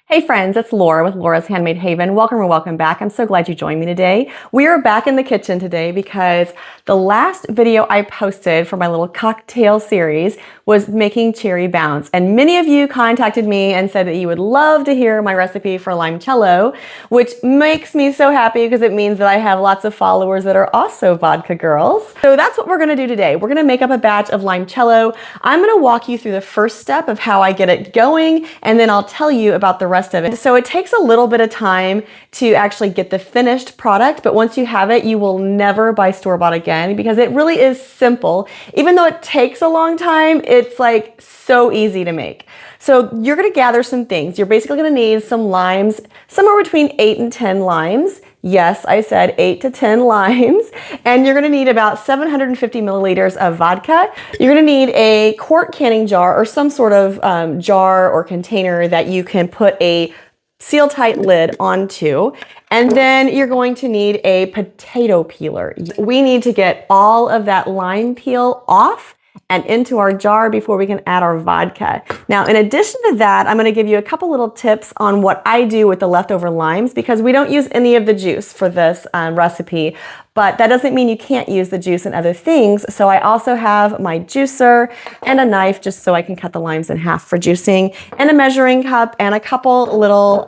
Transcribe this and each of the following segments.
Hey friends, it's Laura with Laura's Handmade Haven. Welcome or welcome back. I'm so glad you joined me today. We are back in the kitchen today because the last video I posted for my little cocktail series was making cherry bounce. And many of you contacted me and said that you would love to hear my recipe for limecello, which makes me so happy because it means that I have lots of followers that are also vodka girls. So that's what we're gonna do today. We're gonna make up a batch of limecello. I'm gonna walk you through the first step of how I get it going, and then I'll tell you about the rest of it. So it takes a little bit of time to actually get the finished product, but once you have it, you will never buy store-bought again because it really is simple. Even though it takes a long time, it's like so easy to make. So you're gonna gather some things. You're basically gonna need some limes, somewhere between 8 and 10 limes. Yes, I said 8 to 10 limes. And you're gonna need about 750 milliliters of vodka. You're gonna need a quart canning jar or some sort of jar or container that you can put a seal tight lid onto. And then you're going to need a potato peeler. We need to get all of that lime peel off and into our jar before we can add our vodka. Now, in addition to that, I'm gonna give you a couple little tips on what I do with the leftover limes because we don't use any of the juice for this recipe, but that doesn't mean you can't use the juice in other things. So I also have my juicer and a knife just so I can cut the limes in half for juicing, and a measuring cup and a couple little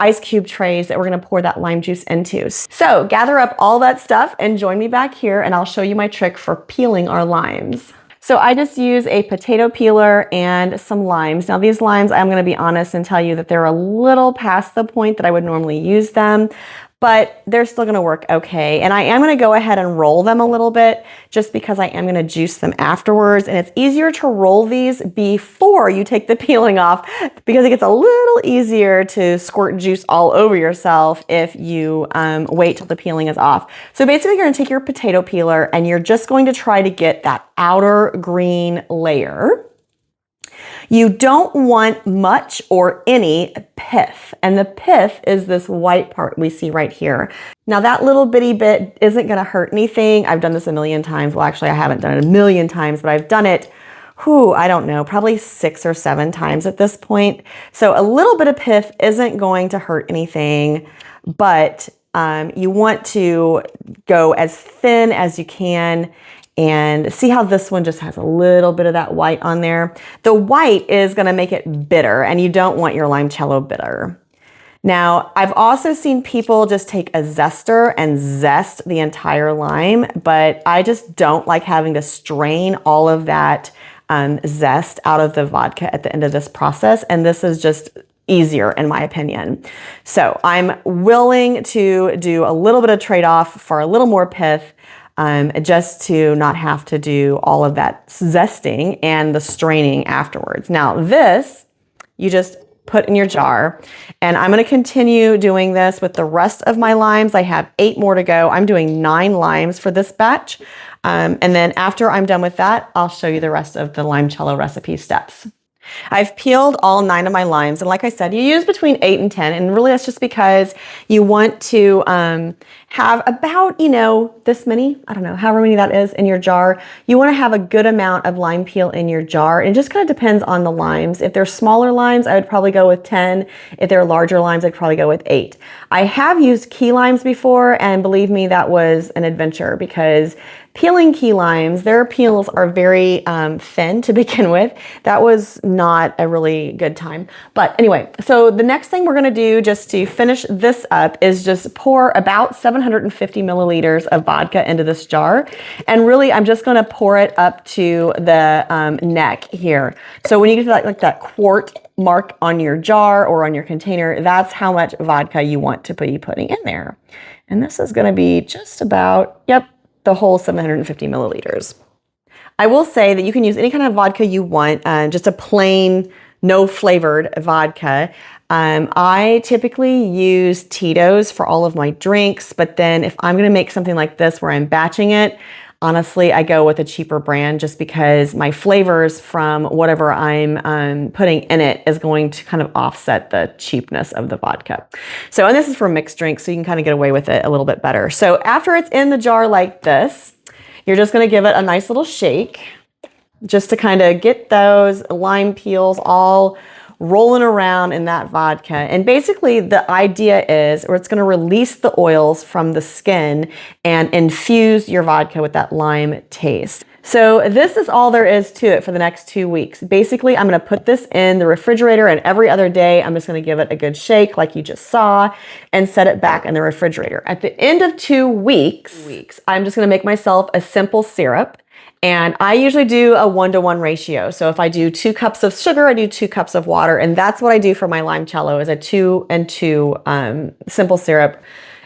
ice cube trays that we're gonna pour that lime juice into. So gather up all that stuff and join me back here and I'll show you my trick for peeling our limes. So I just use a potato peeler and some limes. Now these limes, I'm gonna be honest and tell you that they're a little past the point that I would normally use them, but they're still gonna work okay. And I am gonna go ahead and roll them a little bit just because I am gonna juice them afterwards. And it's easier to roll these before you take the peeling off because it gets a little easier to squirt juice all over yourself if you wait till the peeling is off. So basically you're gonna take your potato peeler and you're just going to try to get that outer green layer. You don't want much or any pith, and the pith is this white part we see right here. Now that little bitty bit isn't gonna hurt anything. I've done this a million times. Well, actually I haven't done it a million times, but I've done it, I don't know, probably 6 or 7 times at this point. So a little bit of pith isn't going to hurt anything, but you want to go as thin as you can. And see how this one just has a little bit of that white on there? The white is gonna make it bitter, and you don't want your limecello bitter. Now, I've also seen people just take a zester and zest the entire lime, but I just don't like having to strain all of that zest out of the vodka at the end of this process, and this is just easier in my opinion. So I'm willing to do a little bit of trade-off for a little more pith, just to not have to do all of that zesting and the straining afterwards. Now this, you just put in your jar, and I'm gonna continue doing this with the rest of my limes. I have 8 more to go. I'm doing 9 limes for this batch. And then after I'm done with that, I'll show you the rest of the limecello recipe steps. I've peeled all 9 of my limes, and like I said, you use between 8 and 10, and really that's just because you want to have about, this many, I don't know, however many that is in your jar. You want to have a good amount of lime peel in your jar, and it just kind of depends on the limes. If they're smaller limes, I would probably go with 10. If they're larger limes, I'd probably go with 8. I have used key limes before, and believe me, that was an adventure because peeling key limes, their peels are very thin to begin with. That was not a really good time. But anyway, so the next thing we're gonna do just to finish this up is just pour about 750 milliliters of vodka into this jar. And really, I'm just gonna pour it up to the neck here. So when you get to like that quart mark on your jar or on your container, that's how much vodka you want to be putting in there. And this is gonna be just about, the whole 750 milliliters. I will say that you can use any kind of vodka you want, just a plain, no flavored vodka. I typically use Tito's for all of my drinks, but then if I'm gonna make something like this where I'm batching it, honestly, I go with a cheaper brand just because my flavors from whatever I'm putting in it is going to kind of offset the cheapness of the vodka. So, and this is for mixed drinks, so you can kind of get away with it a little bit better. So after it's in the jar like this, you're just gonna give it a nice little shake just to kind of get those lime peels all rolling around in that vodka. And basically the idea is, or it's going to release the oils from the skin and infuse your vodka with that lime taste. So this is all there is to it for the next 2 weeks. Basically, I'm going to put this in the refrigerator, and every other day, I'm just going to give it a good shake like you just saw and set it back in the refrigerator. At the end of 2 weeks, I'm just going to make myself a simple syrup. And I usually do a 1-to-1 ratio. So if I do 2 cups of sugar, I do 2 cups of water. And that's what I do for my limoncello, is a 2 and 2 simple syrup.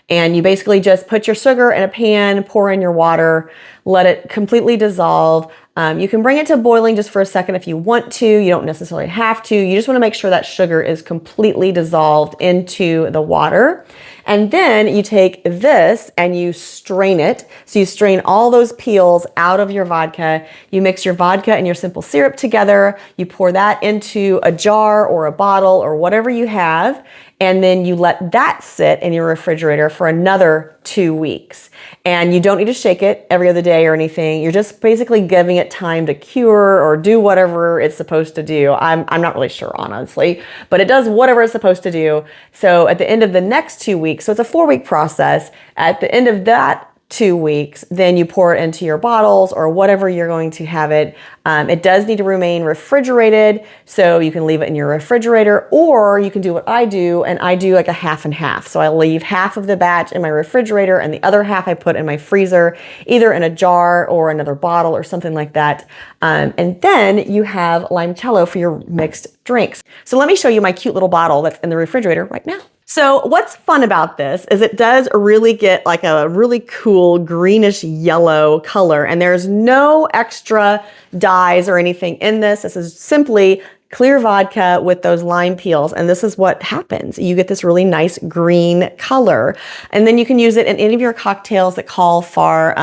And you basically just put your sugar in a pan, pour in your water, let it completely dissolve. You can bring it to boiling just for a second if you want to. You don't necessarily have to. You just want to make sure that sugar is completely dissolved into the water. And then you take this and you strain it. So you strain all those peels out of your vodka. You mix your vodka and your simple syrup together. You pour that into a jar or a bottle or whatever you have. And then you let that sit in your refrigerator for another 2 weeks. And you don't need to shake it every other day or anything. You're just basically giving it time to cure or do whatever it's supposed to do. I'm not really sure, honestly, but it does whatever it's supposed to do. So at the end of the next 2 weeks, so it's a 4-week process, at the end of that 2 weeks, then you pour it into your bottles or whatever you're going to have it. It does need to remain refrigerated, so you can leave it in your refrigerator, or you can do what I do, and I do like a half and half. So I leave half of the batch in my refrigerator and the other half I put in my freezer, either in a jar or another bottle or something like that. And then you have limoncello for your mixed drinks. So let me show you my cute little bottle that's in the refrigerator right now. So what's fun about this is it does really get like a really cool greenish yellow color, and there's no extra dyes or anything in this. This is simply clear vodka with those lime peels, and this is what happens. You get this really nice green color, and then you can use it in any of your cocktails that call for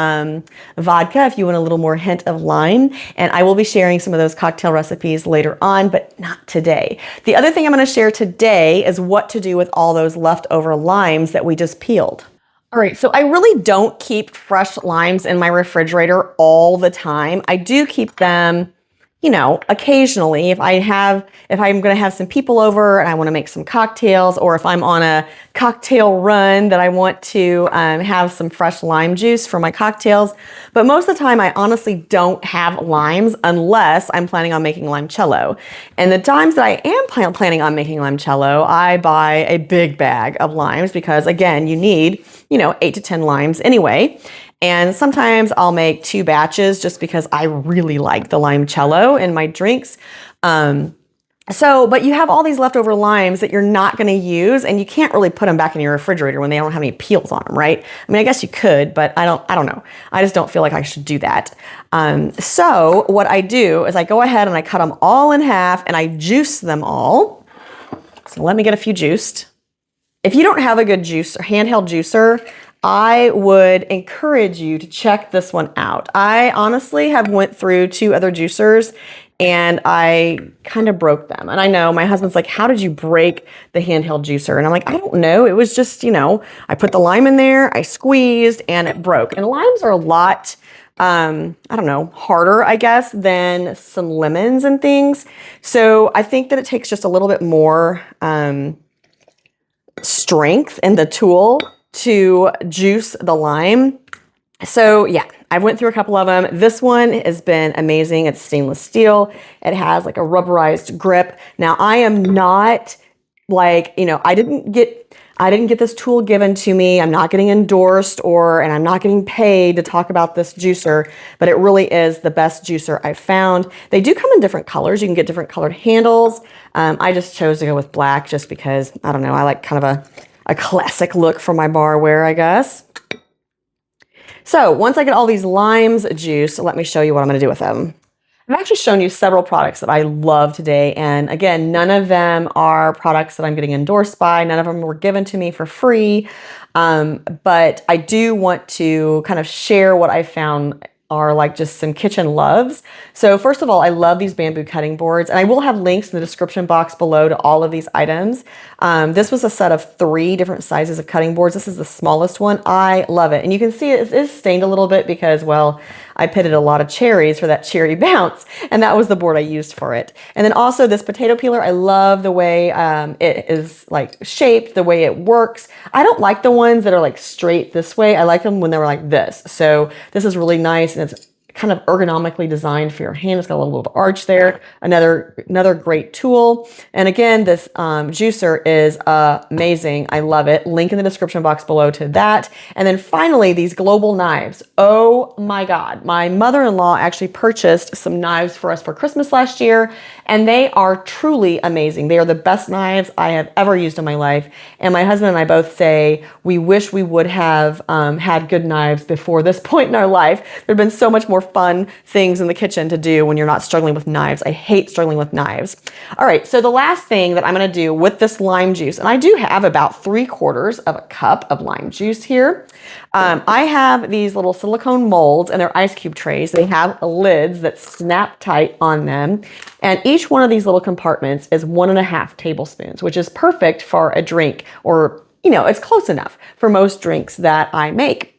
vodka if you want a little more hint of lime, and I will be sharing some of those cocktail recipes later on, but not today. The other thing I'm going to share today is what to do with all those leftover limes that we just peeled. All right, so I really don't keep fresh limes in my refrigerator all the time. I do keep them, you know, occasionally if I'm going to have some people over and I want to make some cocktails, or if I'm on a cocktail run that I want to have some fresh lime juice for my cocktails. But most of the time I honestly don't have limes unless I'm planning on making limoncello. And the times that I am planning on making limoncello, I buy a big bag of limes because, again, you need, 8 to 10 limes anyway. And sometimes I'll make 2 batches just because I really like the limoncello in my drinks. But you have all these leftover limes that you're not going to use, and you can't really put them back in your refrigerator when they don't have any peels on them, right? I mean, I guess you could, but I don't know. I just don't feel like I should do that. So what I do is I go ahead and I cut them all in half and I juice them all. So let me get a few juiced. If you don't have a good handheld juicer, I would encourage you to check this one out. I honestly have went through 2 other juicers and I kind of broke them. And I know my husband's like, how did you break the handheld juicer? And I'm like, I don't know. It was just, I put the lime in there, I squeezed, and it broke. And limes are a lot, harder, I guess, than some lemons and things. So I think that it takes just a little bit more strength in the tool to juice the lime. So yeah, I went through a couple of them. This one has been amazing. It's stainless steel. It has like a rubberized grip. Now I am not like, I didn't get this tool given to me. I'm not getting endorsed and I'm not getting paid to talk about this juicer, but it really is the best juicer I've found. They do come in different colors. You can get different colored handles. I just chose to go with black just because, I don't know, I like kind of a classic look for my barware, I guess. So once I get all these limes juiced, let me show you what I'm going to do with them. I've actually shown you several products that I love today. And again, none of them are products that I'm getting endorsed by. None of them were given to me for free. But I do want to kind of share what I found are like just some kitchen loves. So first of all, I love these bamboo cutting boards, and I will have links in the description box below to all of these items. This was a set of 3 different sizes of cutting boards. This is the smallest one. I love it. And you can see it is stained a little bit because, well, I pitted a lot of cherries for that cherry bounce, and that was the board I used for it. And then also this potato peeler, I love the way it is like shaped, the way it works. I don't like the ones that are like straight this way. I like them when they're like this. So this is really nice, and it's kind of ergonomically designed for your hand. It's got a little arch there. Another great tool. And again, this juicer is amazing. I love it. Link in the description box below to that. And then finally, these global knives. Oh my God. My mother-in-law actually purchased some knives for us for Christmas last year, and they are truly amazing. They are the best knives I have ever used in my life. And my husband and I both say we wish we would have had good knives before this point in our life. There have been so much more fun things in the kitchen to do when you're not struggling with knives. I hate struggling with knives. All right, so the last thing that I'm gonna do with this lime juice, and I do have about 3/4 of a cup of lime juice here. I have these little silicone molds and they're ice cube trays. They have lids that snap tight on them. And each one of these little compartments is 1.5 tablespoons, which is perfect for a drink, or, you know, it's close enough for most drinks that I make.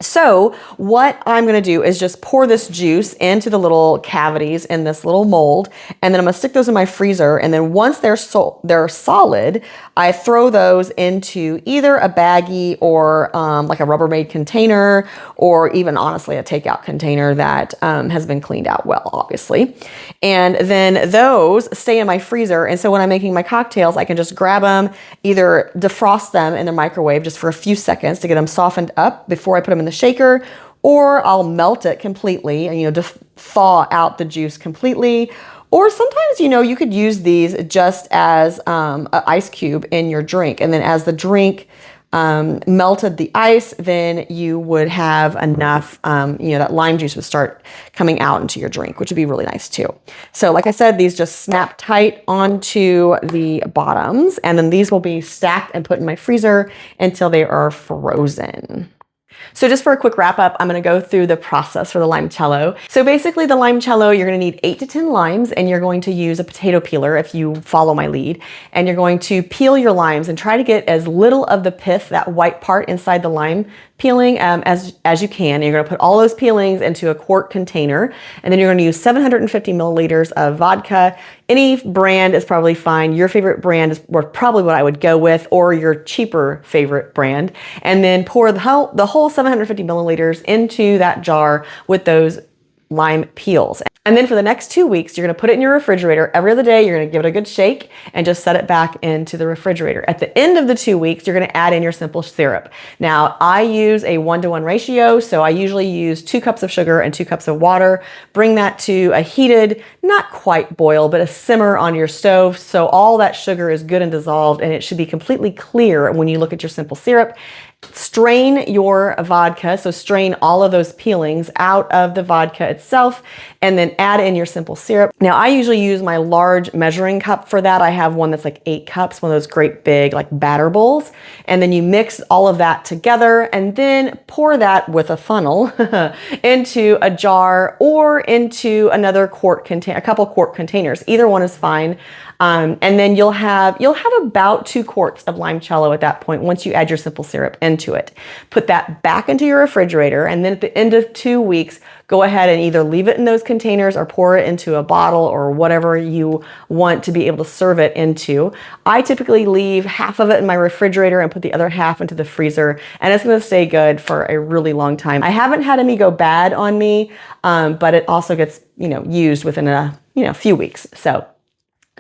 So what I'm going to do is just pour this juice into the little cavities in this little mold, and then I'm going to stick those in my freezer. And then once they're solid, I throw those into either a baggie or like a Rubbermaid container, or even honestly a takeout container that has been cleaned out well, obviously. And then those stay in my freezer. And so when I'm making my cocktails, I can just grab them, either defrost them in the microwave just for a few seconds to get them softened up before I put them in the shaker, or I'll melt it completely and, you know, just thaw out the juice completely. Or sometimes, you know, you could use these just as an ice cube in your drink. And then as the drink melted the ice, then you would have enough, you know, that lime juice would start coming out into your drink, which would be really nice too. So like I said, these just snap tight onto the bottoms, and then these will be stacked and put in my freezer until they are frozen. So just for a quick wrap up, I'm going to go through the process for the limoncello. So basically the limoncello, you're going to need 8 to 10 limes, and you're going to use a potato peeler if you follow my lead. And you're going to peel your limes and try to get as little of the pith, that white part inside the lime peeling, as you can. And you're going to put all those peelings into a quart container, and then you're going to use 750 milliliters of vodka. Any brand is probably fine. Your favorite brand is probably what I would go with, or your cheaper favorite brand. And then pour the whole 750 milliliters into that jar with those lime peels. And then for the next 2 weeks, you're going to put it in your refrigerator. Every other day, you're going to give it a good shake and just set it back into the refrigerator. At the end of the 2 weeks, you're going to add in your simple syrup. Now, I use a 1-to-1 ratio, so I usually use 2 cups of sugar and 2 cups of water. Bring that to a heated, not quite boil, but a simmer on your stove, so all that sugar is good and dissolved, and it should be completely clear when you look at your simple syrup. Strain your vodka, so strain all of those peelings out of the vodka itself, and then add in your simple syrup. Now, I usually use my large measuring cup for that. I have one that's like 8 cups, one of those great big like batter bowls. And then you mix all of that together, and then pour that with a funnel into a jar or into another a couple quart containers. Either one is fine. And then you'll have about 2 quarts of limoncello at that point once you add your simple syrup into it. Put that back into your refrigerator, and then at the end of 2 weeks, go ahead and either leave it in those containers or pour it into a bottle or whatever you want to be able to serve it into. I typically leave half of it in my refrigerator and put the other half into the freezer, and it's going to stay good for a really long time. I haven't had any go bad on me, but it also gets, you know, used within a few weeks. So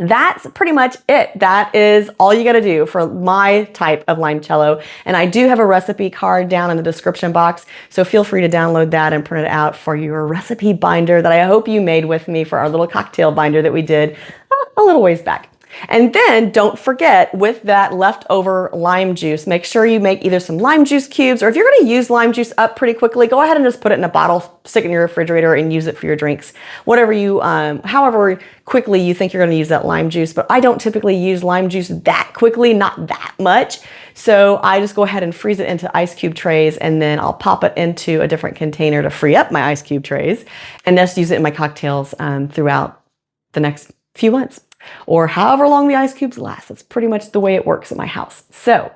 that's pretty much it. That is all you got to do for my type of limoncello. And I do have a recipe card down in the description box, so feel free to download that and print it out for your recipe binder that I hope you made with me for our little cocktail binder that we did a little ways back. And then don't forget, with that leftover lime juice, make sure you make either some lime juice cubes, or if you're going to use lime juice up pretty quickly, go ahead and just put it in a bottle, stick it in your refrigerator, and use it for your drinks. Whatever you, however quickly you think you're going to use that lime juice. But I don't typically use lime juice that quickly, not that much. So I just go ahead and freeze it into ice cube trays, and then I'll pop it into a different container to free up my ice cube trays, and just use it in my cocktails throughout the next few months, or however long the ice cubes last. That's pretty much the way it works at my house. So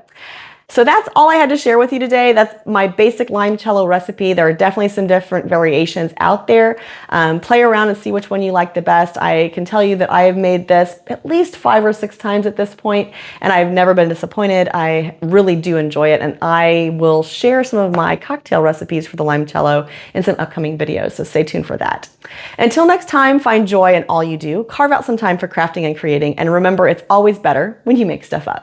So that's all I had to share with you today. That's my basic limoncello recipe. There are definitely some different variations out there. Play around and see which one you like the best. I can tell you that I have made this at least 5 or 6 times at this point, and I've never been disappointed. I really do enjoy it, and I will share some of my cocktail recipes for the limoncello in some upcoming videos, so stay tuned for that. Until next time, find joy in all you do, carve out some time for crafting and creating, and remember, it's always better when you make stuff up.